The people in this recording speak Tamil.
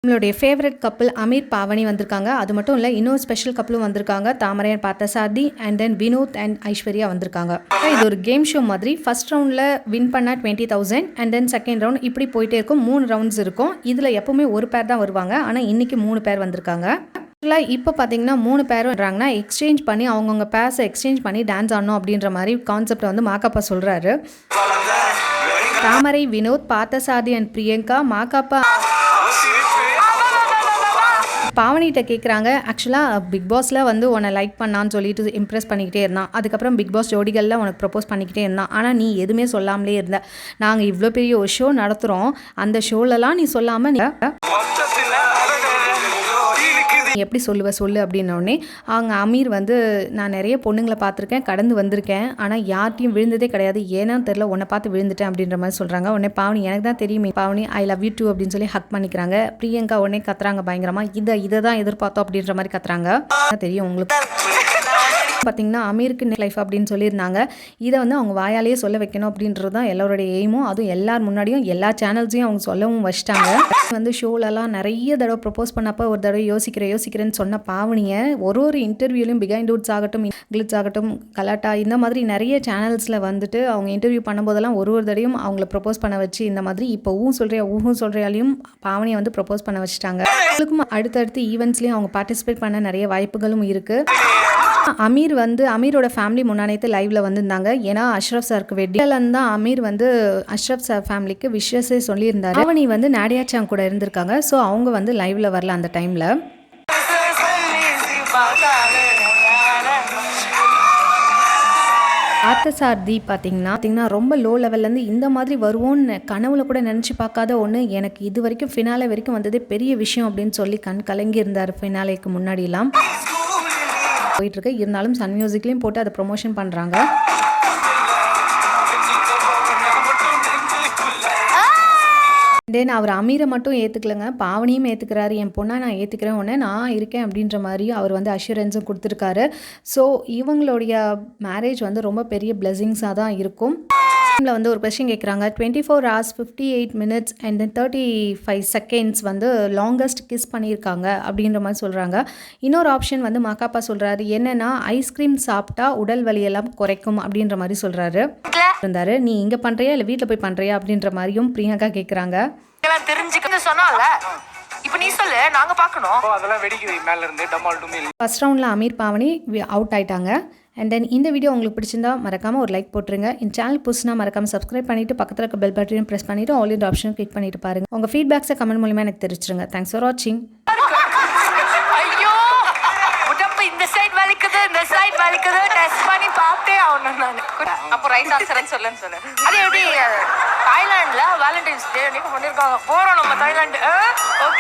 நம்மளுடைய ஃபேவரட் கப்பிள் அமீர் பாவனி வந்திருக்காங்க. அது மட்டும் இல்லை, இன்னொரு ஸ்பெஷல் கப்பிளும் வந்திருக்காங்க. Thamarai and Parthasarathy and then Vinod and Aishwarya வந்திருக்காங்க. இது ஒரு கேம் ஷோ மாதிரி. ஃபர்ஸ்ட் ரவுண்டில் வின் பண்ணால் 20,000 அண்ட் தென் செகண்ட் ரவுண்ட் இப்படி போயிட்டே இருக்கும். 3 ரவுண்ட்ஸ் இருக்கும். இதில் எப்போவுமே ஒரு பேர் தான் வருவாங்க. ஆனால் இன்றைக்கி 3 பேர் வந்திருக்காங்க. இப்போ பார்த்தீங்கன்னா 3 பேர் வர்றாங்கன்னா எக்ஸ்சேஞ்ச் பண்ணி அவங்கவுங்க பேர்ஸை எக்ஸ்சேஞ்ச் பண்ணி டான்ஸ் ஆடணும் அப்படின்ற மாதிரி கான்செப்டை வந்து மாக்காப்பா சொல்கிறாரு. தாமரை, வினோத், பார்த்தசாரதி அண்ட் பிரியங்கா மாக்காப்பா பாவனிகிட்ட கேட்குறாங்க. ஆக்சுவலாக பிக் பாஸில் வந்து உன்னை லைக் பண்ணான்னு சொல்லிட்டு இம்ப்ரெஸ் பண்ணிக்கிட்டே இருந்தான். அதுக்கப்புறம் பிக் பாஸ் ஜோடிகளில் உனக்கு ப்ரப்போஸ் பண்ணிக்கிட்டே இருந்தான். ஆனால் நீ எதுவுமே சொல்லாமலே இருந்த. நாங்கள் இவ்வளோ பெரிய ஒரு ஷோ நடத்துகிறோம், அந்த ஷோலலாம் நீ சொல்லாமல் நீ எப்படி சொல்லு அப்படின்னோடனே அவங்க அமீர் வந்து நான் நிறைய பொண்ணுங்களை பார்த்துருக்கேன், கடந்து வந்திருக்கேன், ஆனால் யார்ட்டையும் விழுந்ததே கிடையாது, ஏன்னா தெரில உன்னை பார்த்து விழுந்துட்டேன் அப்படின்ற மாதிரி சொல்கிறாங்க. உடனே பாவனி எனக்கு தான் தெரியுமே Bhavani I love you too அப்படின்னு சொல்லி ஹக் பண்ணிக்கிறாங்க. பிரியங்கா உடனே கத்துறாங்க பயங்கரமாக, இதை தான் எதிர்பார்த்தோம் அப்படின்ற மாதிரி கத்துறாங்க. தெரியும் உங்களுக்கு பார்த்தீங்கன்னா அமீருக்கு லைஃப் அப்படின்னு சொல்லியிருந்தாங்க. இதை வந்து அவங்க வாயாலேயே சொல்ல வைக்கணும் அப்படின்றது தான் எல்லாருடைய எய்மும். அதுவும் எல்லார் முன்னாடியும் எல்லா சேனல்ஸையும் அவங்க சொல்லவும் வச்சிட்டாங்க. வந்து ஷோலலாம் நிறைய தடவை ப்ரப்போஸ் பண்ணப்போ ஒரு தடவை யோசிக்கிறேன்னு சொன்ன பாவனியை ஒரு இன்டர்வியூலையும் பிகைண்ட் ரூட்ஸ் ஆகட்டும், கிளிட்ஸ் ஆகட்டும், கலாட்டா இந்த மாதிரி நிறைய சேனல்ஸில் வந்துட்டு அவங்க இன்டர்வியூ பண்ணும்போதெல்லாம் ஒரு தடவையும் அவங்கள ப்ரப்போஸ் பண்ண வச்சு இந்த மாதிரி இப்போ ஊஹும் சொல்கிறையாலையும் பாவனியை வந்து ப்ரப்போஸ் பண்ண வச்சுட்டாங்க. அவங்களுக்கும் அடுத்தடுத்து ஈவெண்ட்ஸ்லேயும் அவங்க பார்ட்டிசிபேட் பண்ண நிறைய வாய்ப்புகளும் இருக்குது. அமீர் வந்து அமீரோட ஃபேமிலி முன்னாடியே லைவ்ல வந்திருந்தாங்க. ஏன்னா அஷ்ரஃப் சாருக்கு வெட்டிங் தான் அமீர் வந்து அஷ்ரஃப் சார் ஃபேமிலிக்கு விஷஸே சொல்லியிருந்தாரு. பாவனி வந்து நாடியா சாங் கூட இருந்திருக்காங்க. ஸோ அவங்க வந்து லைவ்ல வரல அந்த டைம்ல. பார்த்தசாரதி பார்த்தீங்கன்னா ரொம்ப லோ லெவல்லேருந்து இந்த மாதிரி வருவோன்னு கனவுல கூட நினச்சி பார்க்காத ஒன்று. எனக்கு இது வரைக்கும் ஃபினாலே வரைக்கும் வந்ததே பெரிய விஷயம் அப்படின்னு சொல்லி கண் கலங்கி இருந்தார் ஃபினாலேக்கு முன்னாடிலாம். போயிட்டுருக்கு. இருந்தாலும் சன் மியூசிக்லேயும் போட்டு அதை ப்ரொமோஷன் பண்ணுறாங்க. தென் அவர் அமீரை மட்டும் ஏற்றுக்கலங்க, பாவனியும் ஏற்றுக்கிறாரு. என் பொண்ணை நான் ஏற்றுக்கிறேன், உடனே நான் இருக்கேன் அப்படின்ற மாதிரி அவர் வந்து அஷூரன்ஸும் கொடுத்துருக்காரு. ஸோ இவங்களுடைய மேரேஜ் வந்து ரொம்ப பெரிய பிளெஸிங்ஸாக தான் இருக்கும். வந்து ஒரு கொஸ்டின் கேட்குறாங்க. 24 hours 58 minutes and then 35 seconds வந்து லாங்கஸ்ட் கிஸ் பண்ணியிருக்காங்க அப்படின்ற மாதிரி சொல்கிறாங்க. இன்னொரு ஆப்ஷன் வந்து மாக்காப்பா சொல்கிறாரு, என்னென்னா ஐஸ்கிரீம் சாப்பிட்டா உடல் வலியெல்லாம் குறைக்கும் அப்படின்ற மாதிரி சொல்கிறாரு இருந்தாரு. நீ இங்கே பண்ணுறியா இல்லை வீட்டில் போய் பண்ணுறியா அப்படின்ற மாதிரியும் பிரியங்கா கேட்குறாங்க. ஃபர்ஸ்ட் ரவுண்டில் அமீர் பாவனி அவுட் ஆயிட்டாங்க. அண்ட் தென் இந்த வீடியோ உங்களுக்கு பிடிச்சிருந்தா மறக்காமல் ஒரு லைக் போட்டுருங்க. இந்த சேனல் புதுசுனா மறக்காமல் சப்ஸ்கிரைப் பண்ணிவிட்டு பக்கத்தில் இருக்க பெல் பட்டனையும் ப்ரெஸ் பண்ணிவிட்டு ஆல் இந்த ஆப்ஷன் கிளிக் பண்ணிட்டு பாருங்கள். உங்கள் ஃபீட்பேக்ஸை கமெண்ட் மூலமாக எனக்கு தெரிவிச்சிருங்க. தேங்க்ஸ் ஃபார் வாட்சிங். இந்த சைடு வலிக்குது, இந்த சைடு வலிக்குது, டெஸ்ட் பண்ணி பார்த்தே ஆகணும் நான். அப்போ ரைட் ஆன்சர்னு சொல்லு. அது எப்படி தாய்லாண்டில் வேலண்டைன்ஸ் டே பண்ணியிருக்காங்க, போகிறோம் நம்ம தாய்லாண்டு. ஓகே.